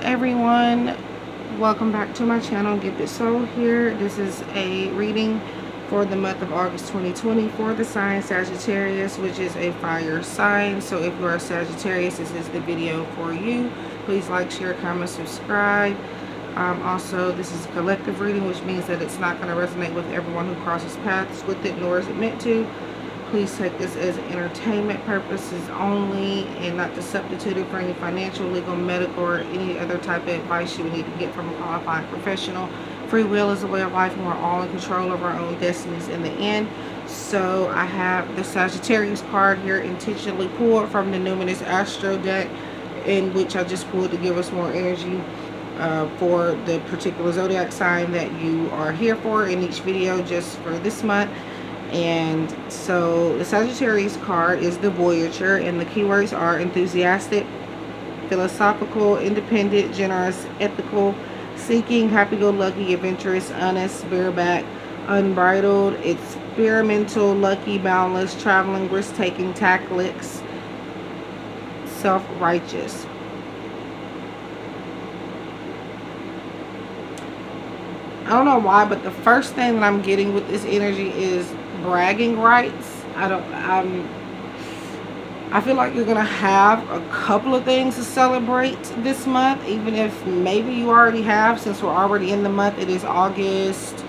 everyone, welcome back to my channel. Gifted Soul here. This is a reading for the month of August 2020 for the sign Sagittarius, which is a fire sign. So if you are a Sagittarius, this is the video for you. Please like, share, comment, subscribe. Also, this is a collective reading, which means that it's not going to resonate with everyone who crosses paths with it, nor is it meant to. Please take this as entertainment purposes only and not to substitute it for any financial, legal, medical, or any other type of advice you would need to get from a qualified professional. Free will is a way of life, and we're all in control of our own destinies in the end. So I have the Sagittarius card here intentionally pulled from the Numinous Astro deck, in which I just pulled to give us more energy for the particular zodiac sign that you are here for in each video just for this month. And so the Sagittarius card is the Voyager, and the keywords are enthusiastic, philosophical, independent, generous, ethical, seeking, happy-go-lucky, adventurous, honest, bareback, unbridled, experimental, lucky, boundless, traveling, risk-taking, tactless, self-righteous. I don't know why, but the first thing that I'm getting with this energy is bragging rights. I feel like you're gonna have a couple of things to celebrate this month, even if maybe you already have, since we're already in the month. It is August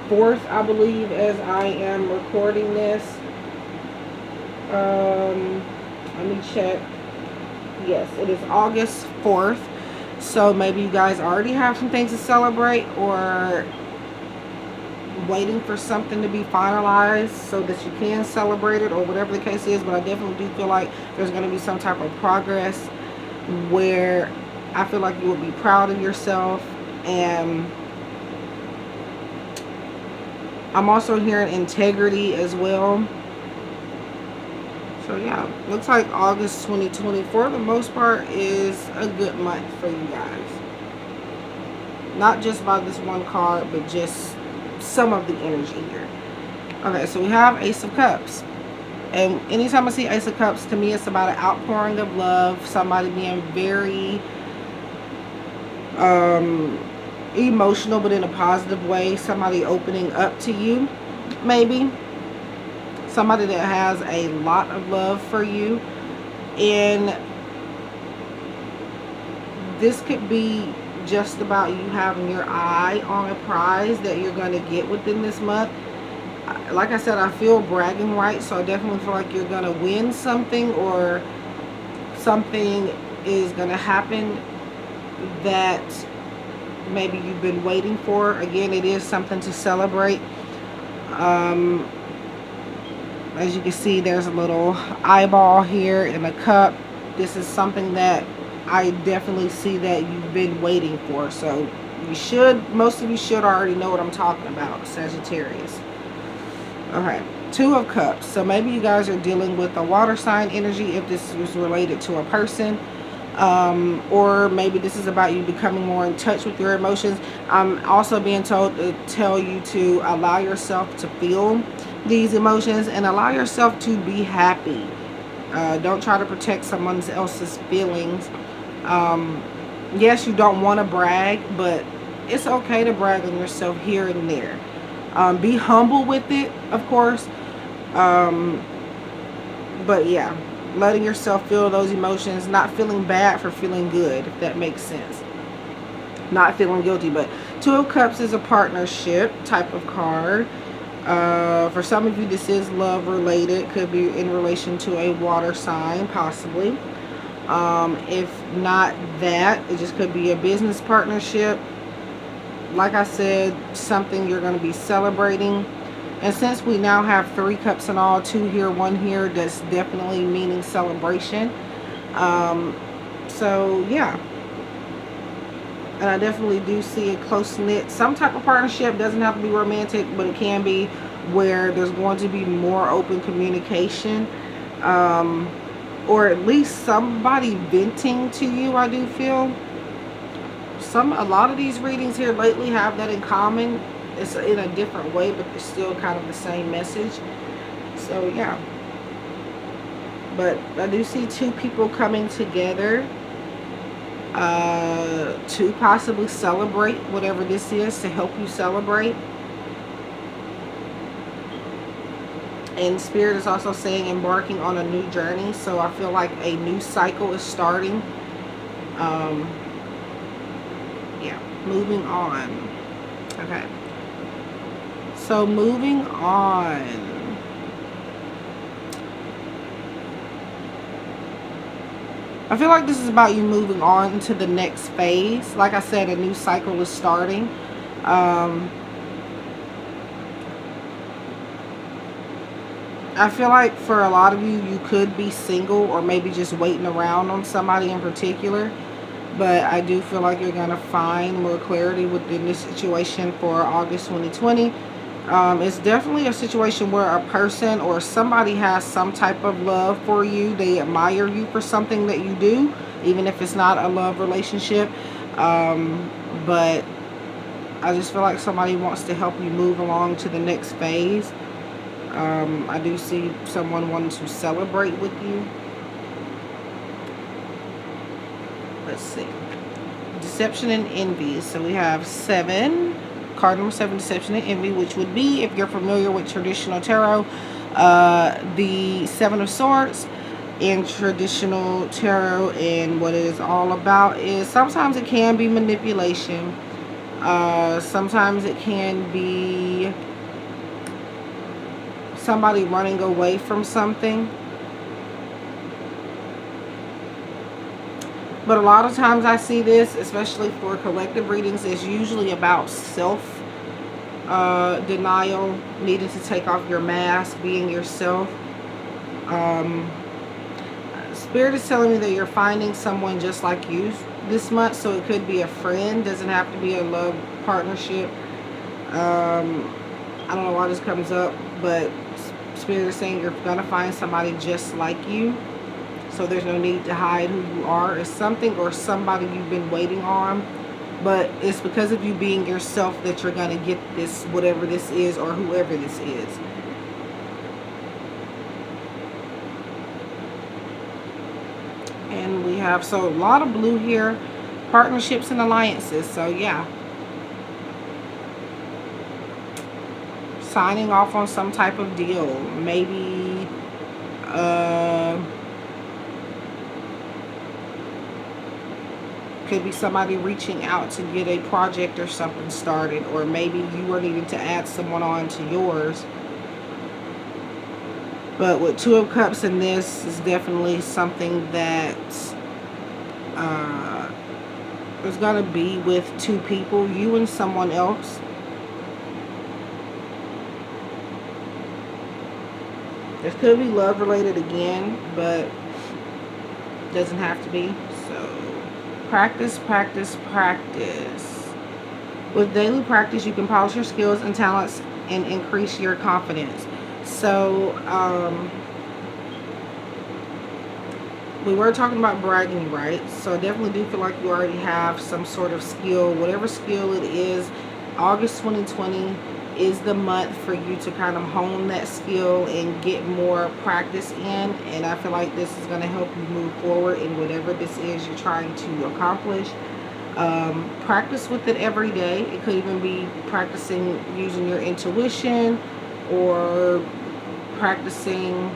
4th, I believe, as I am recording this. Let me check. Yes, it is August 4th. So maybe you guys already have some things to celebrate, or waiting for something to be finalized so that you can celebrate it, or whatever the case is. But I definitely do feel like there's going to be some type of progress where I feel like you will be proud of yourself. And I'm also hearing integrity as well. So yeah, looks like August 2020 for the most part is a good month for you guys. Not just by this one card, but just some of the energy here. Okay, so we have Ace of Cups. And anytime I see Ace of Cups, to me it's about an outpouring of love. Somebody being very emotional, but in a positive way. Somebody opening up to you, maybe. Somebody that has a lot of love for you. And this could be just about you having your eye on a prize that you're going to get within this month. Like I said, I feel bragging rights, so I definitely feel like you're going to win something, or something is going to happen that maybe you've been waiting for. Again, it is something to celebrate. As you can see, there's a little eyeball here in a cup. This is something that I definitely see that you've been waiting for. So you should, most of you should already know what I'm talking about, Sagittarius. Okay, Two of Cups. So maybe you guys are dealing with a water sign energy if this was related to a person. Or maybe this is about you becoming more in touch with your emotions. I'm also being told to tell you to allow yourself to feel these emotions and allow yourself to be happy. Don't try to protect someone else's feelings. Yes, you don't want to brag, but it's okay to brag on yourself here and there. Be humble with it, of course. But yeah, letting yourself feel those emotions, not feeling bad for feeling good, if that makes sense. Not feeling guilty. But Two of Cups is a partnership type of card. For some of you, this is love related. Could be in relation to a water sign, possibly. If not that, it just could be a business partnership. Like I said, something you're going to be celebrating. And since we now have 3 cups in all, 2 here, 1 here, that's definitely meaning celebration. So yeah, and I definitely do see a close-knit, some type of partnership. Doesn't have to be romantic, but it can be where there's going to be more open communication, or at least somebody venting to you. I do feel a lot of these readings here lately have that in common. It's in a different way, but it's still kind of the same message. So yeah, but I do see 2 people coming together. to possibly celebrate whatever this is, to help you celebrate. And Spirit is also saying embarking on a new journey. So I feel like a new cycle is starting. Yeah, moving on. Okay. So moving on. I feel like this is about you moving on to the next phase. Like I said, a new cycle is starting. I feel like for a lot of you, you could be single or maybe just waiting around on somebody in particular. But I do feel like you're going to find more clarity within this situation for August 2020. It's definitely a situation where a person or somebody has some type of love for you. They admire you for something that you do, even if it's not a love relationship. But I just feel like somebody wants to help you move along to the next phase. I do see someone wanting to celebrate with you. Let's see. Deception and envy. So we have 7. Card number 7, deception and envy, which would be, if you're familiar with traditional tarot, the 7 of Swords in traditional tarot. And what it is all about is sometimes it can be manipulation. Sometimes it can be somebody running away from something. But a lot of times I see this, especially for collective readings, is usually about self-denial, needing to take off your mask, being yourself. Spirit is telling me that you're finding someone just like you this month. So it could be a friend, doesn't have to be a love partnership. I don't know why this comes up, but Spirit is saying you're going to find somebody just like you. So there's no need to hide who you are. It's something or somebody you've been waiting on. But it's because of you being yourself that you're going to get this, whatever this is or whoever this is. And we have, so a lot of blue here. Partnerships and alliances. So yeah. Signing off on some type of deal. Maybe could be somebody reaching out to get a project or something started, or maybe you are needing to add someone on to yours. But with 2 of Cups in this is definitely something that is going to be with 2 people, you and someone else. This could be love related again, but doesn't have to be. So practice, practice, practice. With daily practice, you can polish your skills and talents and increase your confidence. So we were talking about bragging, right? So I definitely do feel like you already have some sort of skill. Whatever skill it is, August 2020 is the month for you to kind of hone that skill and get more practice in. And I feel like this is going to help you move forward in whatever this is you're trying to accomplish. Practice with it every day. It could even be practicing using your intuition, or practicing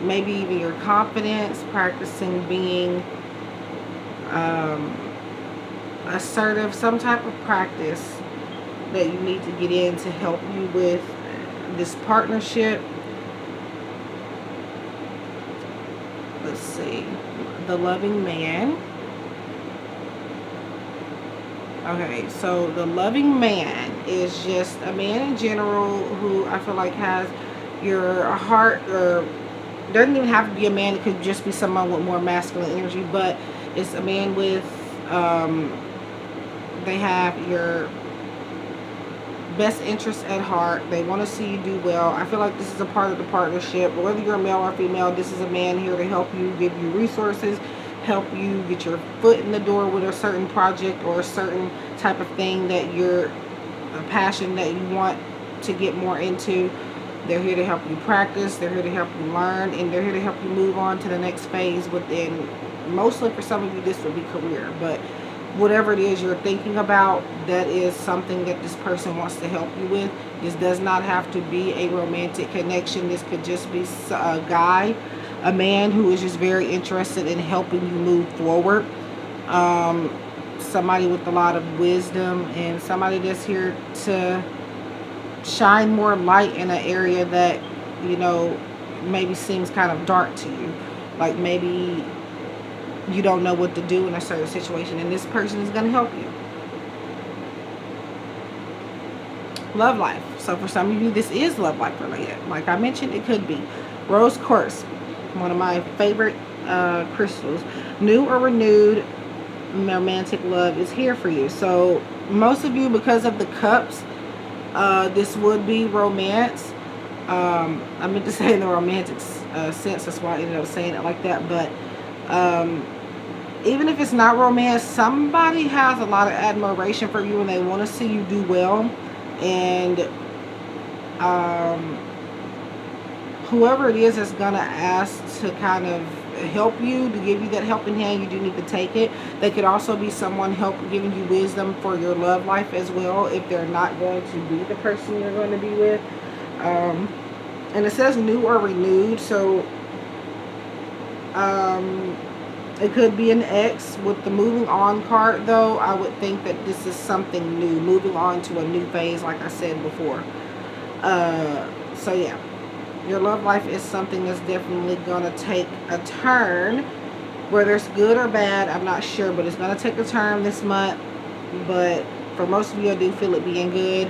maybe even your confidence, practicing being assertive, some type of practice that you need to get in to help you with this partnership. Let's see. The loving man. Okay, so the loving man is just a man in general who I feel like has your heart, or doesn't even have to be a man. It could just be someone with more masculine energy, but it's a man with they have your best interests at heart. They want to see you do well. I feel like this is a part of the partnership. Whether you're male or female, this is a man here to help you, give you resources, help you get your foot in the door with a certain project or a certain type of thing that you're a passion that you want to get more into. They're here to help you practice. They're here to help you learn, and they're here to help you move on to the next phase within mostly for some of you, this would be career. But whatever it is you're thinking about, that is something that this person wants to help you with. This does not have to be a romantic connection. This could just be a guy, a man who is just very interested in helping you move forward. Somebody with a lot of wisdom, and somebody that's here to shine more light in an area that, you know, maybe seems kind of dark to you. Like maybe you don't know what to do in a certain situation, and this person is going to help you. Love life. So for some of you, this is love life related. Like I mentioned, it could be rose quartz, one of my favorite crystals. New or renewed romantic love is here for you. So most of you, because of the cups, this would be romance. I meant to say in the romantic sense, that's why I ended up saying it like that. But even if it's not romance, somebody has a lot of admiration for you and they want to see you do well. And whoever it is that's gonna ask to kind of help you, to give you that helping hand, you do need to take it. They could also be someone giving you wisdom for your love life as well, if they're not going to be the person you're going to be with. And it says new or renewed, so it could be an ex. With the moving on card though, I would think that this is something new, moving on to a new phase, like I said before. So yeah, your love life is something that's definitely gonna take a turn, whether it's good or bad, I'm not sure, but it's gonna take a turn this month. But for most of you, I do feel it being good,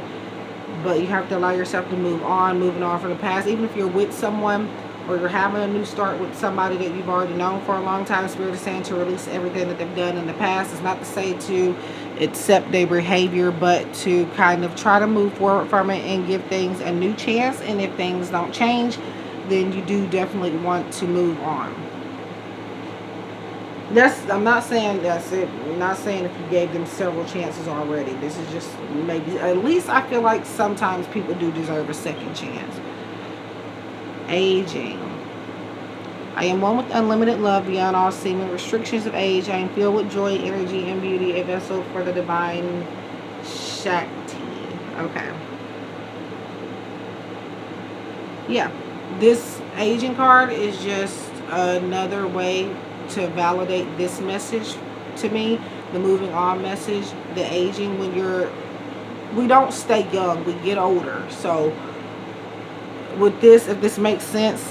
but you have to allow yourself to move on, moving on from the past. Even if you're with someone or you're having a new start with somebody that you've already known for a long time, Spirit is saying to release everything that they've done in the past. It's not to say to accept their behavior, but to kind of try to move forward from it and give things a new chance. And if things don't change, then you do definitely want to move on. I'm not saying that's it. I'm not saying if you gave them several chances already. This is just maybe, at least I feel like sometimes people do deserve a second chance. Aging. I am one with unlimited love beyond all seeming restrictions of age. I am filled with joy, energy, and beauty, a vessel for the divine Shakti. Okay. Yeah. This aging card is just another way to validate this message to me. The moving on message. The aging, we don't stay young. We get older. So with this, if this makes sense,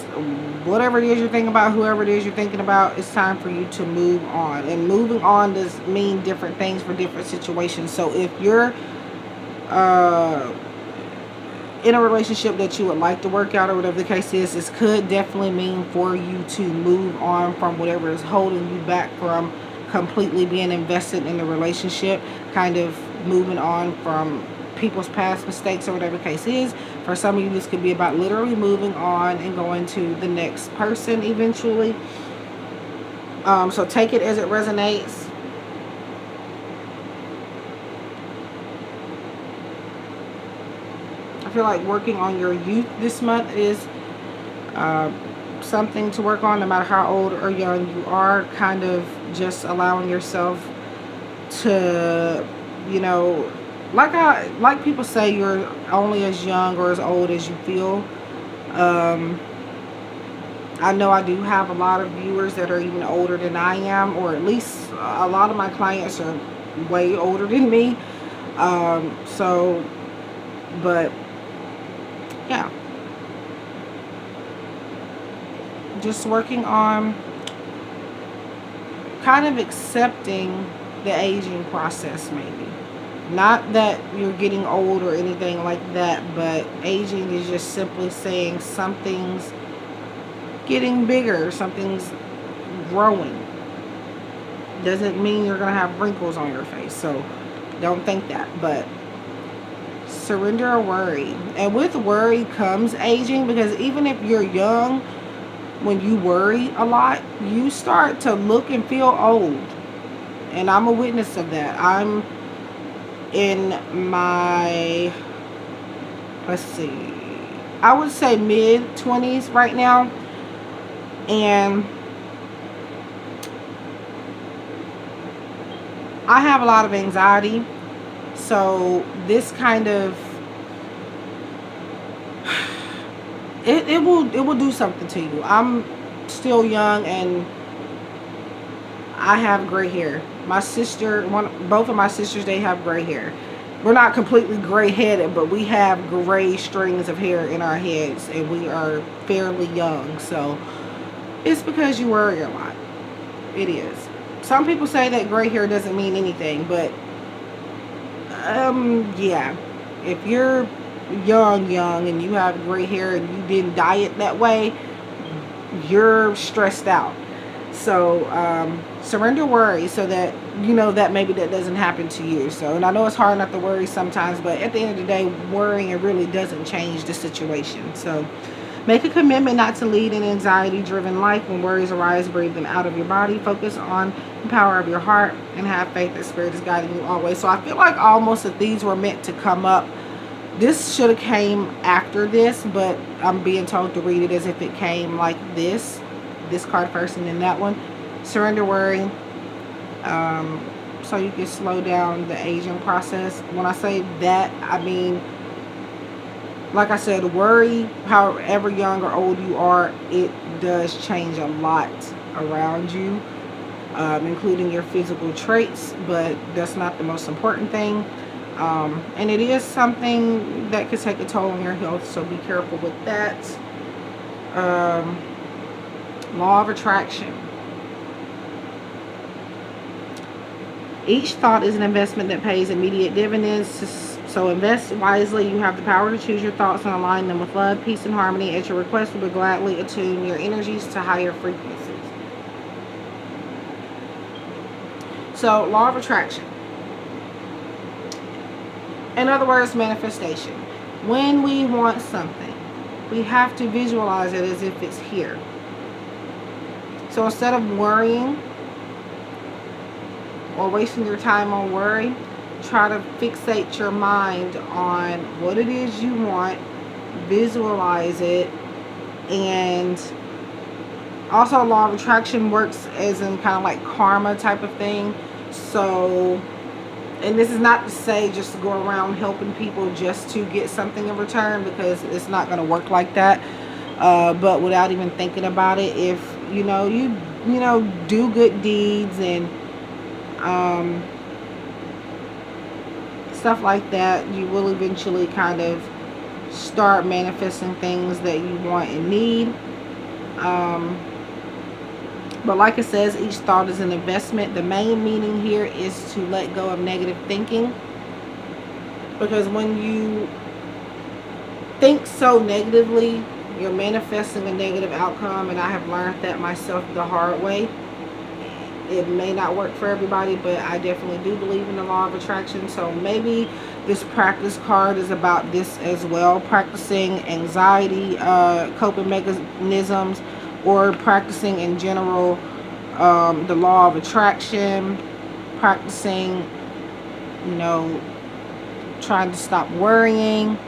whatever it is you're thinking about, whoever it is you're thinking about, it's time for you to move on. And moving on does mean different things for different situations. So if you're in a relationship that you would like to work out, or whatever the case is, this could definitely mean for you to move on from whatever is holding you back from completely being invested in the relationship, kind of moving on from people's past mistakes, or whatever the case is. For some of you, this could be about literally moving on and going to the next person eventually. So take it as it resonates. I feel like working on your youth this month is something to work on, no matter how old or young you are. Kind of just allowing yourself to, you know, like people say, you're only as young or as old as you feel. I know I do have a lot of viewers that are even older than I am, or at least a lot of my clients are way older than me. But yeah, just working on kind of accepting the aging process, maybe. Not that you're getting old or anything like that, but aging is just simply saying something's getting bigger, something's growing. Doesn't mean you're going to have wrinkles on your face, so don't think that. But surrender or worry. And with worry comes aging, because even if you're young, when you worry a lot, you start to look and feel old. And I'm a witness of that. I'm in my, let's see, I would say mid-20s right now. And I have a lot of anxiety, so this kind of it will do something to you. I'm still young and I have gray hair. My sister, both of my sisters, they have gray hair. We're not completely gray headed, but we have gray strings of hair in our heads, and we are fairly young. So it's because you worry a lot. It is. Some people say that gray hair doesn't mean anything, but yeah, if you're young and you have gray hair and you didn't dye it that way, you're stressed out. So surrender worry so that you know that maybe that doesn't happen to you. So, and I know it's hard not to worry sometimes, but at the end of the day, worrying, it really doesn't change the situation. So make a commitment not to lead an anxiety-driven life. When worries arise, breathe them out of your body. Focus on the power of your heart and have faith that Spirit is guiding you always. So I feel like almost that these were meant to come up. This should have came after this, but I'm being told to read it as if it came like this card first and then that one. Surrender worry, so you can slow down the aging process. When I say that, I mean, like I said, worry, however young or old you are, it does change a lot around you, including your physical traits, but that's not the most important thing. And it is something that could take a toll on your health, so be careful with that. Law of attraction. Each thought is an investment that pays immediate dividends. So invest wisely. You have the power to choose your thoughts and align them with love, peace, and harmony. At your request, we will gladly attune your energies to higher frequencies. So, law of attraction. In other words, manifestation. When we want something, we have to visualize it as if it's here. So instead of worrying or wasting your time on worry, try to fixate your mind on what it is you want, visualize it, and also law of attraction works as in kind of like karma type of thing. So, and this is not to say just to go around helping people just to get something in return, because it's not going to work like that. But without even thinking about it, if you do good deeds and stuff like that, you will eventually kind of start manifesting things that you want and need. But like it says, each thought is an investment. The main meaning here is to let go of negative thinking, because when you think so negatively, you're manifesting a negative outcome. And I have learned that myself the hard way. It may not work for everybody, but I definitely do believe in the law of attraction. So maybe this practice card is about this as well. Practicing anxiety coping mechanisms, or practicing in general the law of attraction. Practicing, trying to stop worrying.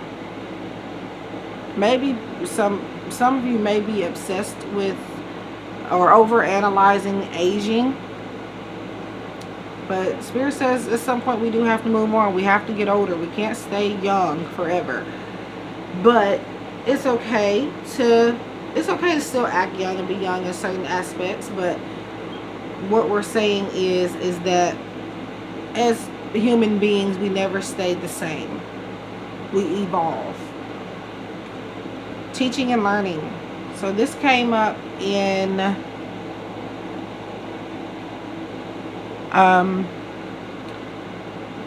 Maybe some of you may be obsessed with or over analyzing aging, but Spirit says at some point we do have to move on. We have to get older. We can't stay young forever. But it's okay to still act young and be young in certain aspects. But what we're saying is that as human beings, we never stay the same. We evolve. Teaching and learning. So this came up in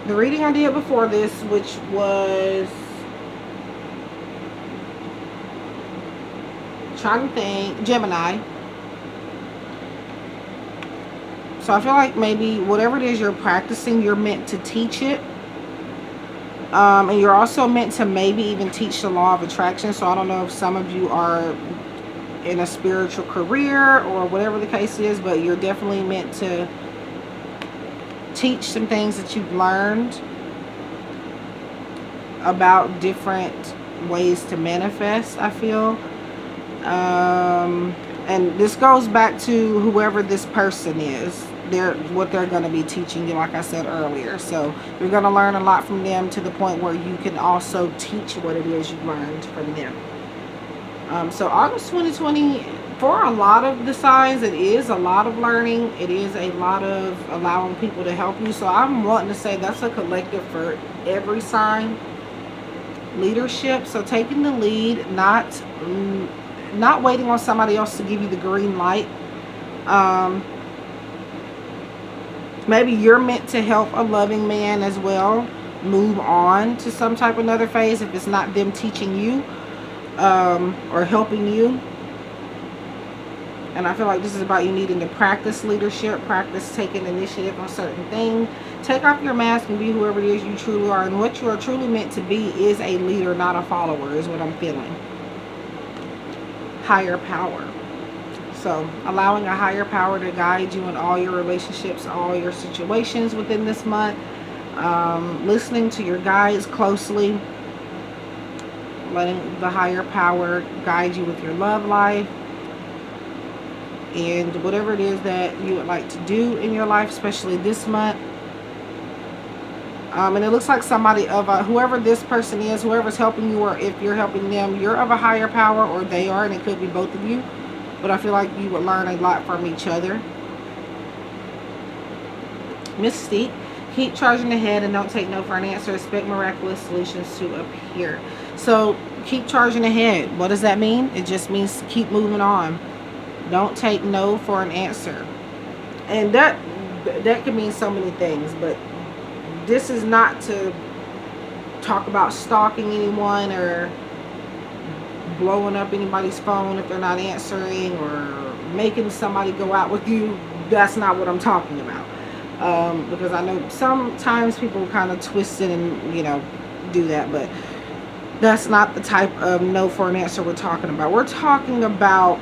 the reading I did before this, which was, trying to think, Gemini. So I feel like maybe whatever it is you're practicing, you're meant to teach it. And you're also meant to maybe even teach the law of attraction. So I don't know if some of you are in a spiritual career or whatever the case is, but you're definitely meant to teach some things that you've learned about different ways to manifest, I feel. And this goes back to whoever this person is what they're going to be teaching you, like I said earlier. So you're going to learn a lot from them, to the point where you can also teach what it is you learned from them. So August 2020, for a lot of the signs, it is a lot of learning. It is a lot of allowing people to help you. So I'm wanting to say that's a collective for every sign. Leadership. So taking the lead, not waiting on somebody else to give you the green light. Maybe you're meant to help a loving man as well move on to some type of another phase, if it's not them teaching you or helping you. And I feel like this is about you needing to practice leadership, practice taking initiative on certain things. Take off your mask and be whoever it is you truly are. And what you are truly meant to be is a leader, not a follower, is what I'm feeling. Higher power. So allowing a higher power to guide you in all your relationships, all your situations within this month. Listening to your guides closely. Letting the higher power guide you with your love life. And whatever it is that you would like to do in your life, especially this month. And it looks like somebody of whoever this person is, whoever's helping you, or if you're helping them, you're of a higher power, or they are, and it could be both of you. But I feel like you would learn a lot from each other. Mystique. Keep charging ahead and don't take no for an answer. Expect miraculous solutions to appear. So keep charging ahead. What does that mean? It just means keep moving on. Don't take no for an answer. And that can mean so many things, but this is not to talk about stalking anyone or blowing up anybody's phone if they're not answering, or making somebody go out with you. That's not what I'm talking about. Because I know sometimes people kind of twist it and, do that, but that's not the type of no for an answer we're talking about. We're talking about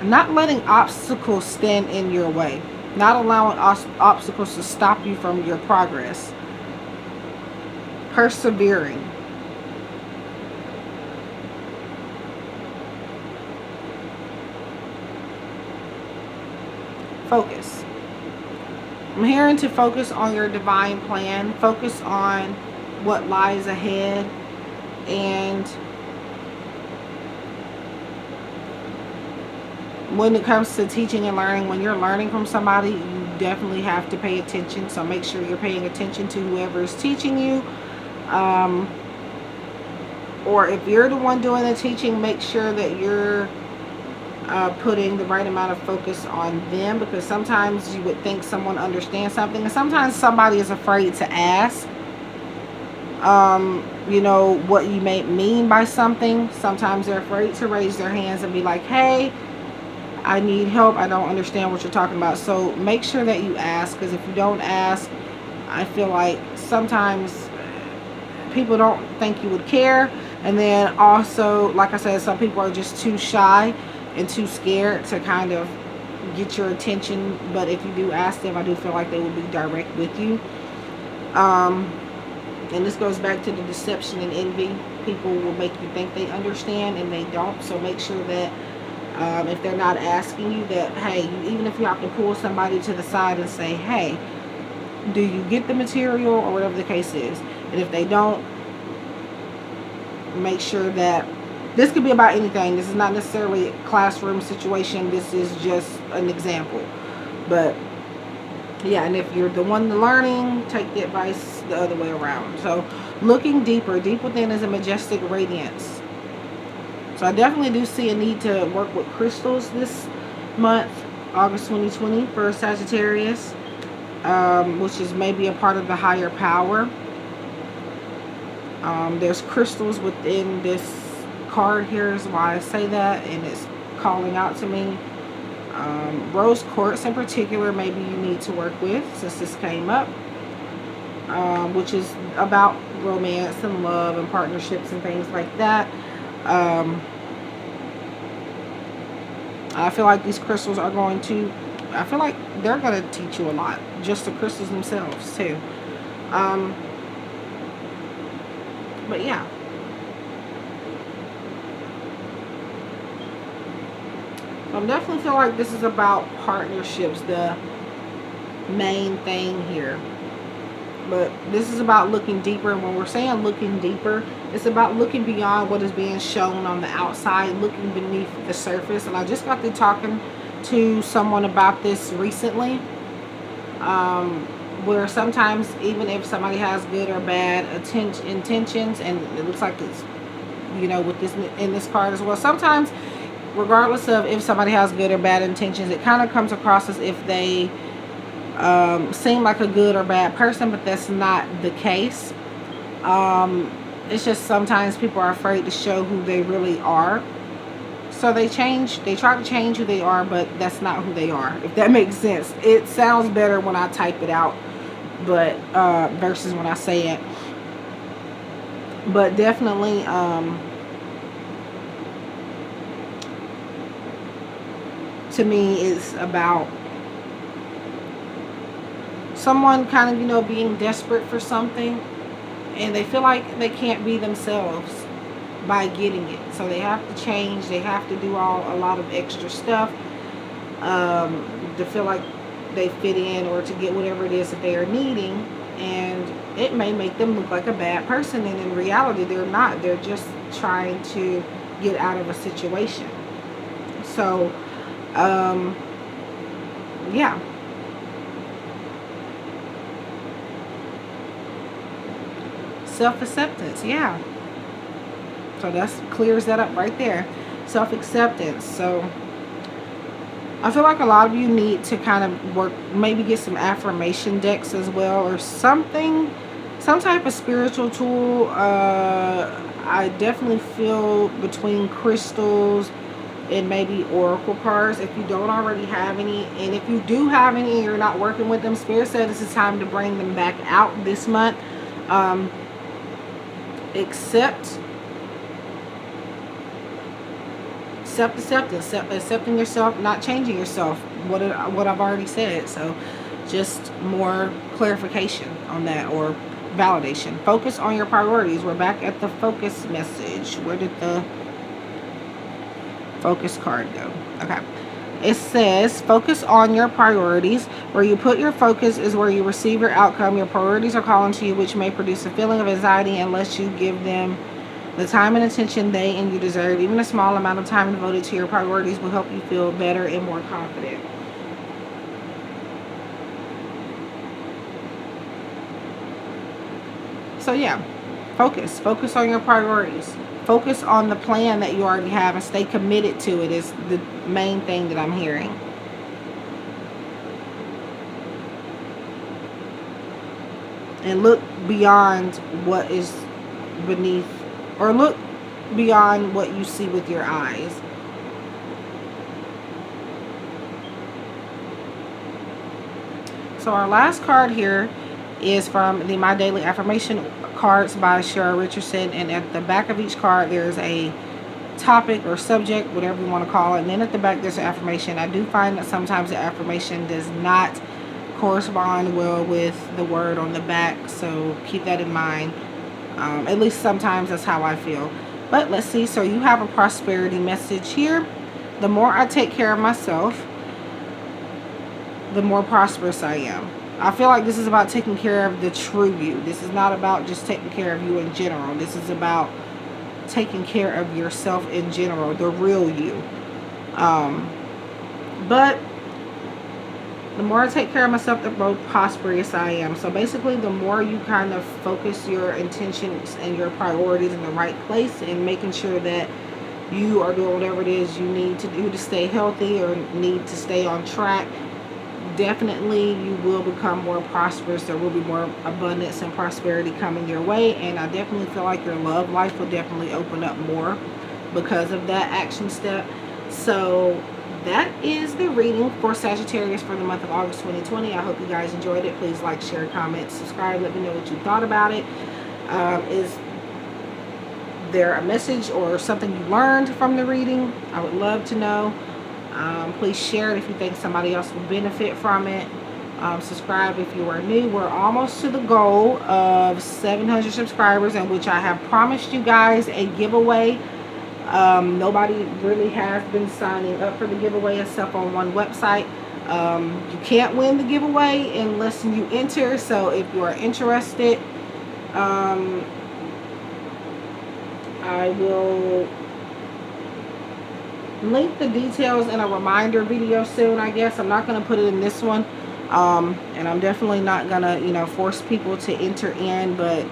not letting obstacles stand in your way. Not allowing obstacles to stop you from your progress. Persevering. Focus. I'm hearing to focus on your divine plan. Focus on what lies ahead. And when it comes to teaching and learning, when you're learning from somebody, you definitely have to pay attention. So make sure you're paying attention to whoever is teaching you. Or if you're the one doing the teaching, make sure that you're putting the right amount of focus on them, because sometimes you would think someone understands something, and sometimes somebody is afraid to ask what you may mean by something. Sometimes they're afraid to raise their hands and be like, hey, I need help, I don't understand what you're talking about. So make sure that you ask, because if you don't ask, I feel like sometimes people don't think you would care. And then also, like I said, some people are just too shy and too scared to kind of get your attention. But if you do ask them, I do feel like they will be direct with you. And this goes back to the deception and envy. People will make you think they understand and they don't. So make sure that if they're not asking you, that, hey, even if you have to pull somebody to the side and say, hey, do you get the material, or whatever the case is. And if they don't, make sure that this could be about anything. This is not necessarily a classroom situation. This is just an example. But yeah, and if you're the one learning, take the advice the other way around. So looking deeper, deep within is a majestic radiance. So I definitely do see a need to work with crystals this month, August 2020, for Sagittarius, which is maybe a part of the higher power. There's crystals within this card here, is why I say that, and it's calling out to me. Rose quartz in particular, maybe you need to work with, since this came up, which is about romance and love and partnerships and things like that. I feel like these crystals are going to, I feel like they're going to teach you a lot, just the crystals themselves too. But yeah, I definitely feel like this is about partnerships. The main thing here. But this is about looking deeper, and when we're saying looking deeper, it's about looking beyond what is being shown on the outside, looking beneath the surface. And I just got to talking to someone about this recently, where sometimes even if somebody has good or bad intentions, and it looks like it's, you know, with this in this card as well, sometimes regardless of if somebody has good or bad intentions, it kind of comes across as if they seem like a good or bad person, but that's not the case. It's just sometimes people are afraid to show who they really are, so they try to change who they are, but that's not who they are, if that makes sense. It sounds better when I type it out, but versus when I say it. But definitely to me it's about someone kind of, you know, being desperate for something, and they feel like they can't be themselves by getting it, so they have to change, they have to do a lot of extra stuff to feel like they fit in, or to get whatever it is that they are needing. And it may make them look like a bad person, and in reality they're not. They're just trying to get out of a situation. So yeah, self-acceptance. Yeah, so that clears that up right there. Self-acceptance. So I feel like a lot of you need to kind of work, maybe get some affirmation decks as well, or something, some type of spiritual tool. I definitely feel between crystals and maybe oracle cards, if you don't already have any. And if you do have any and you're not working with them, Spirit said this is time to bring them back out this month. Accepting yourself, not changing yourself, what I've already said. So just more clarification on that, or validation. Focus on your priorities. We're back at the focus message. Where did the focus card go? Okay, it says focus on your priorities. Where you put your focus is where you receive your outcome. Your priorities are calling to you, which may produce a feeling of anxiety unless you give them the time and attention they and you deserve. Even a small amount of time devoted to your priorities will help you feel better and more confident. So yeah, focus on your priorities. Focus on the plan that you already have and stay committed to it is the main thing that I'm hearing. And look beyond what is beneath, or look beyond what you see with your eyes. So our last card here is from the My Daily Affirmation cards by Cheryl Richardson, and at the back of each card there's a topic or subject, whatever you want to call it, and then at the back there's an affirmation. I do find that sometimes the affirmation does not correspond well with the word on the back, so keep that in mind. At least sometimes that's how I feel. But let's see. So you have a prosperity message here. The more I take care of myself, the more prosperous I am. I feel like this is about taking care of the true you. This is not about just taking care of you in general. This is about taking care of yourself in general, the real you. But the more I take care of myself, the more prosperous I am. So basically, the more you kind of focus your intentions and your priorities in the right place, and making sure that you are doing whatever it is you need to do to stay healthy or need to stay on track, definitely you will become more prosperous. There will be more abundance and prosperity coming your way. And I definitely feel like your love life will definitely open up more because of that action step. So that is the reading for Sagittarius for the month of August 2020. I hope you guys enjoyed it. Please like, share, comment, subscribe. Let me know what you thought about it. Is there a message or something you learned from the reading? I would love to know. Please share it if you think somebody else will benefit from it. Subscribe if you are new. We're almost to the goal of 700 subscribers, in which I have promised you guys a giveaway. Nobody really has been signing up for the giveaway except on one website. You can't win the giveaway unless you enter. So if you are interested, I will link the details in a reminder video soon. I guess I'm not going to put it in this one, and I'm definitely not going to, you know, force people to enter in, but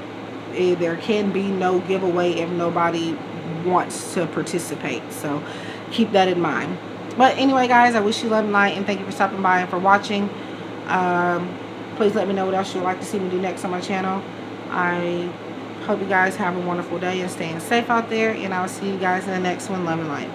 there can be no giveaway if nobody wants to participate. So keep that in mind. But anyway, guys, I wish you love and light, and thank you for stopping by and for watching. Please let me know what else you'd like to see me do next on my channel. I hope you guys have a wonderful day and staying safe out there, and I'll see you guys in the next one. Love and light.